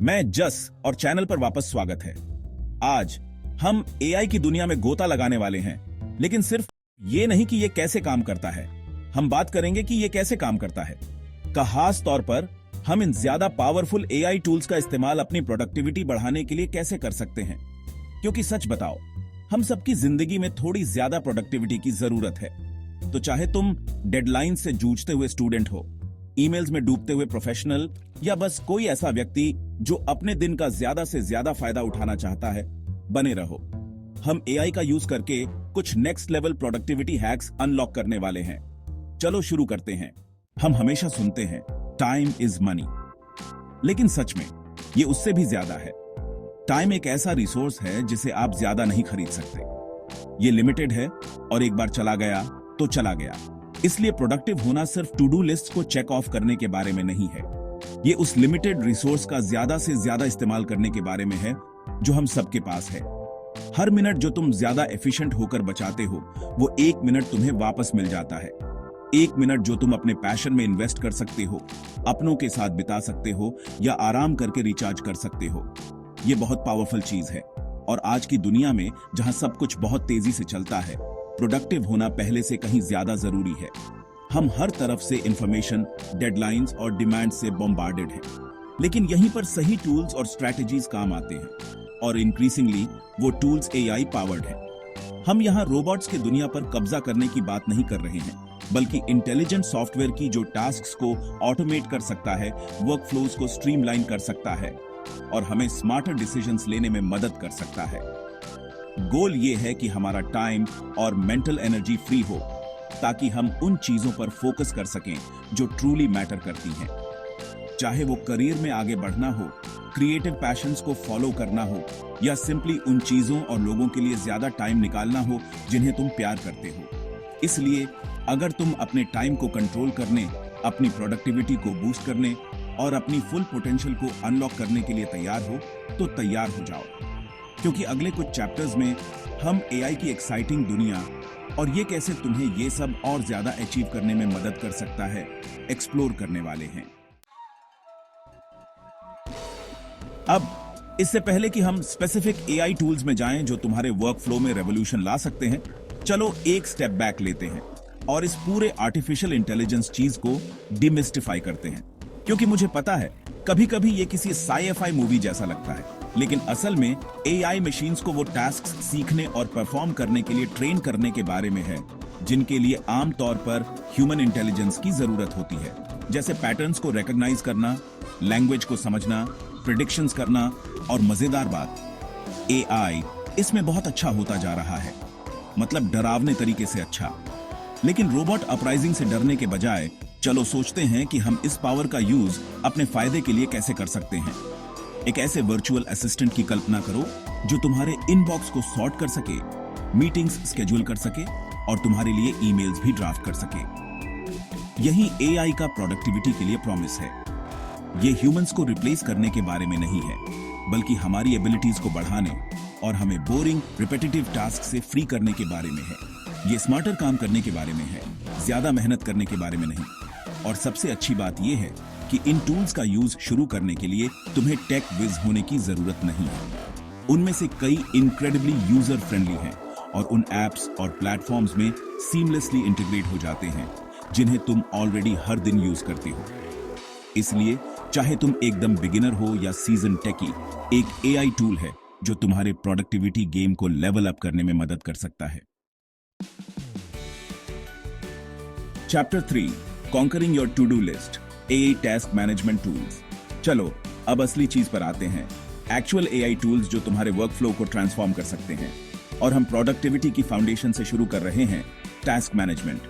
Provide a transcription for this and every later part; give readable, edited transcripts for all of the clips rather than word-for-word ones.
मैं जस और चैनल पर वापस स्वागत है। आज हम एआई की दुनिया में गोता लगाने वाले हैं, लेकिन सिर्फ ये नहीं कि ये कैसे काम करता है, हम बात करेंगे कि ये कैसे काम करता है। खास तौर पर हम इन ज्यादा पावरफुल एआई टूल्स का इस्तेमाल अपनी प्रोडक्टिविटी बढ़ाने के लिए कैसे कर सकते हैं। क्योंकि सच बताओ, हम सबकी जिंदगी में थोड़ी ज्यादा प्रोडक्टिविटी की जरूरत है। तो चाहे तुम डेडलाइन से जूझते हुए स्टूडेंट हो, ईमेल्स में डूबते हुए प्रोफेशनल, या बस कोई ऐसा व्यक्ति जो अपने दिन का ज्यादा से ज्यादा फायदा उठाना चाहता है, बने रहो। हम एआई का यूज करके कुछ next level productivity hacks unlock करने वाले हैं। चलो शुरू करते हैं। हम हमेशा सुनते हैं टाइम इज मनी, लेकिन सच में ये उससे भी ज्यादा है। टाइम एक ऐसा रिसोर्स है जिसे आप ज्यादा नहीं खरीद सकते। ये लिमिटेड है और एक बार चला गया तो चला गया। इसलिए प्रोडक्टिव होना सिर्फ टू डू लिस्ट को चेक ऑफ करने के बारे में नहीं है। ये उस लिमिटेड रिसोर्स का ज्यादा से ज्यादा इस्तेमाल करने के बारे में है जो हम सबके पास है। हर मिनट जो तुम ज्यादा एफिशिएंट होकर बचाते हो, वो 1 मिनट तुम्हें वापस मिल जाता है। 1 मिनट जो तुम अपने पैशन में इन्वेस्ट कर सकते हो, अपनों के साथ बिता सकते हो या आराम करके रिचार्ज कर सकते हो। ये बहुत पावरफुल चीज है और आज की दुनिया में जहां सब कुछ बहुत तेजी से चलता है, प्रोडक्टिव होना पहले से कहीं ज्यादा जरूरी है। हम हर तरफ से इंफॉर्मेशन, डेडलाइंस और डिमांड से बॉम्बार्डेड हैं। लेकिन यहीं पर सही टूल्स और स्ट्रैटेजीज काम आते हैं और इंक्रीजिंगली वो टूल्स एआई पावर्ड हैं। हम यहाँ रोबोट्स की दुनिया पर कब्जा करने की बात नहीं कर रहे हैं, बल्कि इंटेलिजेंट सॉफ्टवेयर की जो टास्क्स को ऑटोमेट कर सकता है, वर्कफ्लोज को स्ट्रीमलाइन कर सकता है और हमें स्मार्टर डिसीजंस लेने में मदद कर सकता है। गोल ये है कि हमारा टाइम और मेंटल एनर्जी फ्री हो, ताकि हम उन चीजों पर फोकस कर सकें जो ट्रूली मैटर करती हैं। चाहे वो करियर में आगे बढ़ना हो, क्रिएटिव पैशंस को फॉलो करना हो, या सिंपली उन चीजों और लोगों के लिए ज्यादा टाइम निकालना हो जिन्हें तुम प्यार करते हो। इसलिए अगर तुम अपने टाइम को कंट्रोल करने, अपनी प्रोडक्टिविटी को बूस्ट करने और अपनी फुल पोटेंशियल को अनलॉक करने के लिए तैयार हो, तो तैयार हो जाओ। क्योंकि अगले कुछ चैप्टर्स में हम एआई की एक्साइटिंग दुनिया और ये कैसे तुम्हें ये सब और ज्यादा अचीव करने में मदद कर सकता है, एक्सप्लोर करने वाले हैं। अब इससे पहले कि हम स्पेसिफिक एआई टूल्स में जाएं जो तुम्हारे वर्क फ्लो में रेवोल्यूशन ला सकते हैं, चलो एक स्टेप बैक लेते हैं और इस पूरे आर्टिफिशियल इंटेलिजेंस चीज को डिमिस्टिफाई करते हैं। क्योंकि मुझे पता है कभी कभी ये किसी साई-फाई मूवी जैसा लगता है, लेकिन असल में एआई मशीन्स को वो टास्क सीखने और परफॉर्म करने के लिए ट्रेन करने के बारे में है जिनके लिए आमतौर पर ह्यूमन इंटेलिजेंस की जरूरत होती है। जैसे पैटर्न्स को रिकॉग्नाइज करना, लैंग्वेज को समझना, प्रेडिक्शंस करना और मजेदार बात, एआई इसमें बहुत अच्छा होता जा रहा है, मतलब डरावने तरीके से अच्छा। लेकिन रोबोट अपराइजिंग से डरने के बजाय चलो सोचते हैं कि हम इस पावर का यूज अपने फायदे के लिए कैसे कर सकते हैं। एक ऐसे वर्चुअल असिस्टेंट की कल्पना करो जो तुम्हारे इनबॉक्स को सॉर्ट कर सके, मीटिंग्स स्केड्यूल कर सके और तुम्हारे लिए ईमेल्स भी ड्राफ्ट कर सके। यही एआई का प्रोडक्टिविटी के लिए प्रॉमिस है। ये ह्यूमंस को रिप्लेस करने के बारे में नहीं है, बल्कि हमारी एबिलिटीज को बढ़ाने और हमें बोरिंग रिपीटेटिव टास्क से फ्री करने के बारे में है। ये स्मार्टर काम करने के बारे में है, ज्यादा मेहनत करने के बारे में नहीं। और सबसे अच्छी बात यह है कि इन टूल्स का यूज शुरू करने के लिए तुम्हें टेक विज होने की जरूरत नहीं है। उनमें से कई इनक्रेडिबली यूजर फ्रेंडली हैं और उन एप्स और प्लेटफॉर्म्स में सीमलेसली इंटीग्रेट हो जाते हैं जिन्हें तुम ऑलरेडी हर दिन यूज करते हो। इसलिए चाहे तुम एकदम बिगिनर हो या सीजन टेकी, एक एआई टूल है जो तुम्हारे प्रोडक्टिविटी गेम को लेवल अप करने में मदद कर सकता है। Chapter 3, conquering your to do list, AI task management tools. चलो अब असली चीज पर आते हैं, एक्चुअल एआई टूल्स जो तुम्हारे वर्क फ्लो को ट्रांसफॉर्म कर सकते हैं। और हम प्रोडक्टिविटी की फाउंडेशन से शुरू कर रहे हैं, टास्क मैनेजमेंट।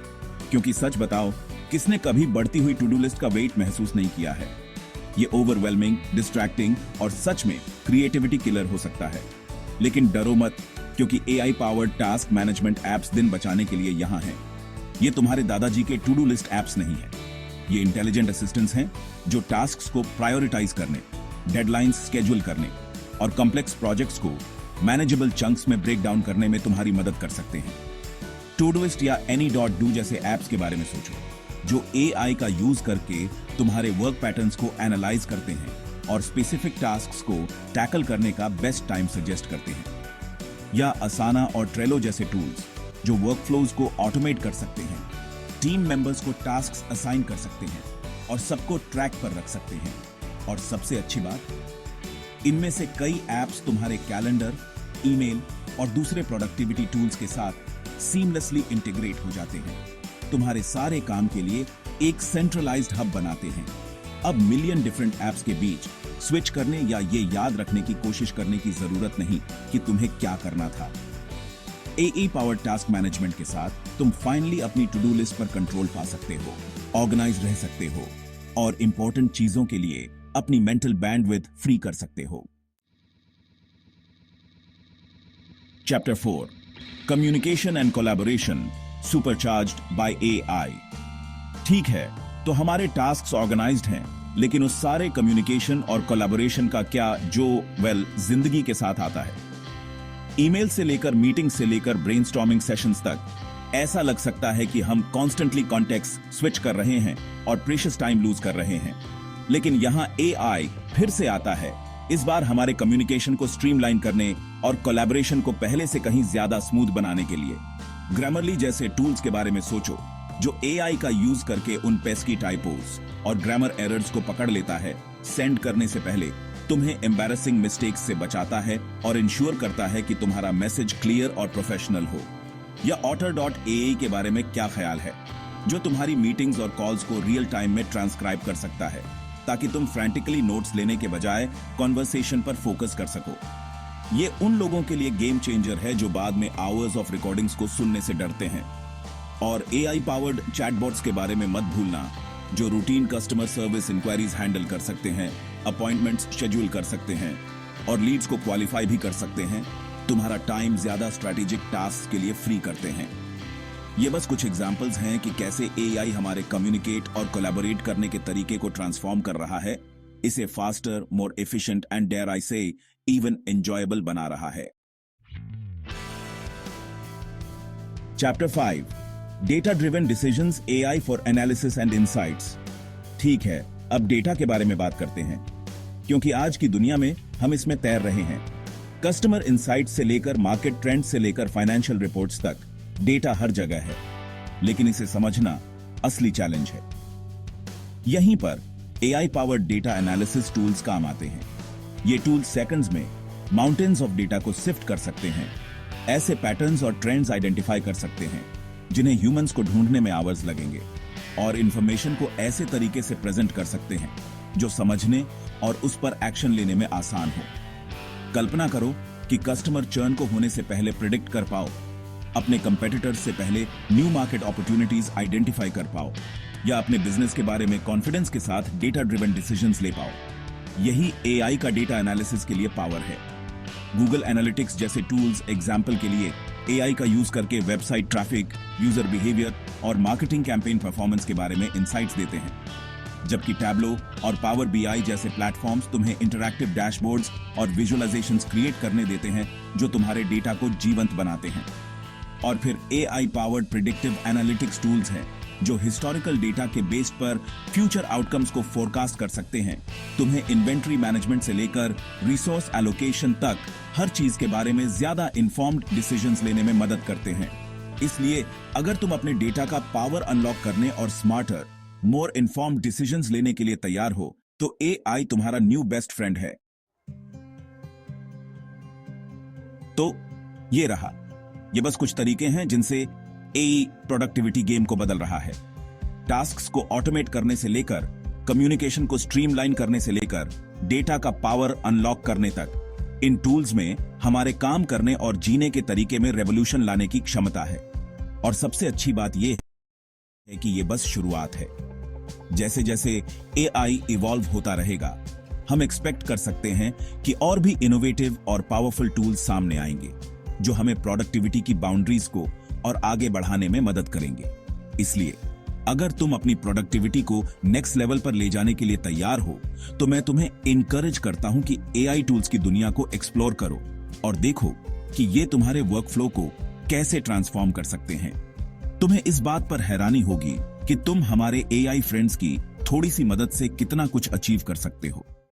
क्योंकि सच बताओ, किसने कभी बढ़ती हुई टू डू लिस्ट का वेट महसूस नहीं किया है। ये ओवरवेलमिंग, डिस्ट्रैक्टिंग और सच में क्रिएटिविटी किलर हो सकता है। लेकिन डरो मत, क्योंकि AI powered task management apps दिन बचाने के लिए यहाँ हैं। ये तुम्हारे दादाजी के टू डू लिस्ट एप्स नहीं है। ये इंटेलिजेंट असिस्टेंट्स हैं जो टास्क्स को प्रायोरिटाइज करने, डेडलाइंस स्केड्यूल करने और कॉम्प्लेक्स प्रोजेक्ट्स को मैनेजेबल चंक्स में ब्रेक डाउन करने में तुम्हारी मदद कर सकते हैं। टूडूइस्ट या any.do जैसे एप्स के बारे में सोचो, जो एआई का यूज करके तुम्हारे वर्क पैटर्न्स को एनालाइज करते हैं और स्पेसिफिक टास्क्स को टैकल करने का बेस्ट टाइम सजेस्ट करते हैं। या असाना और ट्रेलो जैसे टूल्स जो वर्कफ्लोज को ऑटोमेट कर सकते हैं, टीम मेंबर्स को टास्क्स असाइन कर सकते हैं और सबको ट्रैक पर रख सकते हैं। और सबसे अच्छी बात, इनमें से कई ऐप्स तुम्हारे कैलेंडर, ईमेल और दूसरे प्रोडक्टिविटी टूल्स के साथ सीमलेसली इंटीग्रेट हो जाते हैं, तुम्हारे सारे काम के लिए एक सेंट्रलाइज्ड हब बनाते हैं। अब मिलियन डिफरेंट ऐप्स के बीच स्विच करने या ये याद रखने की कोशिश करने की जरूरत नहीं कि तुम्हें क्या करना था। एआई पावर्ड टास्क मैनेजमेंट के साथ तुम फाइनली अपनी टू डू लिस्ट पर कंट्रोल पा सकते हो, ऑर्गेनाइज रह सकते हो और इंपॉर्टेंट चीजों के लिए अपनी मेंटल बैंडविड्थ फ्री कर सकते हो। Chapter 4, communication and collaboration supercharged bye AI. ठीक है, तो हमारे टास्क्स ऑर्गेनाइज्ड हैं, लेकिन उस सारे कम्युनिकेशन और कोलैबोरेशन का क्या जो जिंदगी के साथ आता है। ईमेल से लेकर मीटिंग से लेकर ब्रेनस्टॉर्मिंग सेशंस तक ऐसा लग सकता है कि हम कॉन्स्टेंटली कॉन्टेक्स्ट स्विच कर रहे हैं और प्रीशियस टाइम लूज कर रहे हैं। लेकिन यहां एआई फिर से आता है, इस बार हमारे कम्युनिकेशन को स्ट्रीमलाइन करने और कोलैबोरेशन को पहले से कहीं ज्यादा स्मूथ बनाने के लिए। ग्रामरली जैसे टूल्स के बारे में सोचो जो एआई का यूज करके उन पेस्की टाइपोज और ग्रामर एरर्स को पकड़ लेता है, सेंड करने से पहले तुम्हें एम्बैरेसिंग मिस्टेक्स से बचाता है और इंश्योर करता है कि तुम्हारा मैसेज क्लियर और प्रोफेशनल हो। या otter.ai के बारे में क्या ख्याल है, जो तुम्हारी मीटिंग्स और कॉल्स को रियल टाइम में ट्रांसक्राइब कर सकता है ताकि तुम फ्रैंटिकली नोट्स लेने के बजाय कॉन्वर्सेशन पर फोकस कर सको। ये उन लोगों के लिए गेम चेंजर है जो बाद में आवर्स ऑफ रिकॉर्डिंग्स को सुनने से डरते हैं। और एआई पावर्ड चैटबॉट्स के बारे में मत भूलना, जो routine customer service inquiries handle कर सकते हैं, अपॉइंटमेंट्स शेड्यूल कर सकते हैं और लीड्स को क्वालिफाई भी कर सकते हैं। तुम्हारा टाइम ज्यादा स्ट्रैटेजिक टास्क के लिए फ्री करते हैं। ये बस कुछ एग्जांपल्स हैं कि कैसे एआई हमारे कम्युनिकेट और कोलैबोरेट करने के तरीके को ट्रांसफॉर्म कर रहा है, इसे faster, more efficient and dare I say even enjoyable बना रहा है। Chapter 5, data driven decisions, AI for analysis and insights. ठीक है, अब डेटा के बारे में बात करते हैं, क्योंकि आज की दुनिया में हम इसमें तैर रहे हैं। कस्टमर इनसाइट से लेकर मार्केट ट्रेंड से लेकर फाइनेंशियल रिपोर्ट्स तक डेटा हर जगह है, लेकिन इसे समझना असली चैलेंज है। यहीं पर AI powered data analysis tools काम आते हैं। ये टूल्स सेकंड्स में माउंटेन्स ऑफ डेटा को सिफ्ट कर सकते हैं, ऐसे पैटर्न्स और ट्रेंड्स आइडेंटिफाई कर सकते हैं जिन्हें ह्यूमंस को ढूंढने में आवर्स लगेंगे, और इंफॉर्मेशन को ऐसे तरीके से प्रेजेंट कर सकते हैं जो समझने और उस पर एक्शन लेने में आसान हो। कल्पना करो कि कस्टमर चर्न को होने से पहले प्रिडिक्ट कर पाओ, अपने कंपेटिटर्स से पहले न्यू मार्केट अपॉर्चुनिटीज आइडेंटिफाई कर पाओ, या अपने बिजनेस के बारे में कॉन्फिडेंस के साथ डेटा ड्रिवन डिसीजंस ले पाओ। यही एआई का डेटा एनालिसिस के लिए पावर है। गूगल एनालिटिक्स जैसे टूल्स एग्जाम्पल के लिए एआई का यूज करके वेबसाइट ट्रैफिक, यूजर बिहेवियर और मार्केटिंग कैंपेन परफॉर्मेंस के बारे में इंसाइट्स देते हैं, जबकि टैब्लो और पावर बीआई जैसे प्लेटफॉर्म्स तुम्हें इंटरैक्टिव डैशबोर्ड्स और विजुअलाइजेशंस क्रिएट करने देते हैं जो तुम्हारे डेटा को जीवंत बनाते हैं। और फिर AI powered predictive analytics tools हैं जो हिस्टोरिकल डेटा के बेस पर फ्यूचर आउटकम्स को फोरकास्ट कर सकते हैं, तुम्हें इन्वेंट्री मैनेजमेंट से लेकर रिसोर्स एलोकेशन तक हर चीज के बारे में ज्यादा इन्फॉर्म्ड डिसीजंस लेने में मदद करते हैं। इसलिए अगर तुम अपने डेटा का पावर अनलॉक करने और स्मार्टर, मोर इन्फॉर्म्ड डिसीजंस लेने के लिए तैयार हो, तो एआई तुम्हारा न्यू बेस्ट फ्रेंड है। तो ये रहा, ये बस कुछ तरीके हैं जिनसे एआई प्रोडक्टिविटी गेम को बदल रहा है। टास्क्स को ऑटोमेट करने से लेकर, कम्युनिकेशन को स्ट्रीमलाइन करने से लेकर, डेटा का पावर अनलॉक करने तक, इन टूल्स में हमारे काम करने और जीने के तरीके में रेवोल्यूशन लाने की क्षमता है। और सबसे अच्छी बात यह है कि यह बस शुरुआत है। जैसे जैसे एआई इवॉल्व होता रहेगा, हम एक्सपेक्ट कर सकते हैं कि और भी इनोवेटिव और पावरफुल टूल्स सामने आएंगे जो हमें प्रोडक्टिविटी की बाउंड्रीज को और आगे बढ़ाने में मदद करेंगे। इसलिए अगर तुम अपनी प्रोडक्टिविटी को नेक्स्ट लेवल पर ले जाने के लिए तैयार हो, तो मैं तुम्हें इनकरेज करता हूं कि एआई टूल्स की दुनिया को एक्सप्लोर करो और देखो कि ये तुम्हारे वर्कफ्लो को कैसे ट्रांसफॉर्म कर सकते हैं। तुम्हें इस बात पर हैरानी होगी कि तुम हमारे एआई फ्रेंड्स की थोड़ी सी मदद से कितना कुछ अचीव कर सकते हो।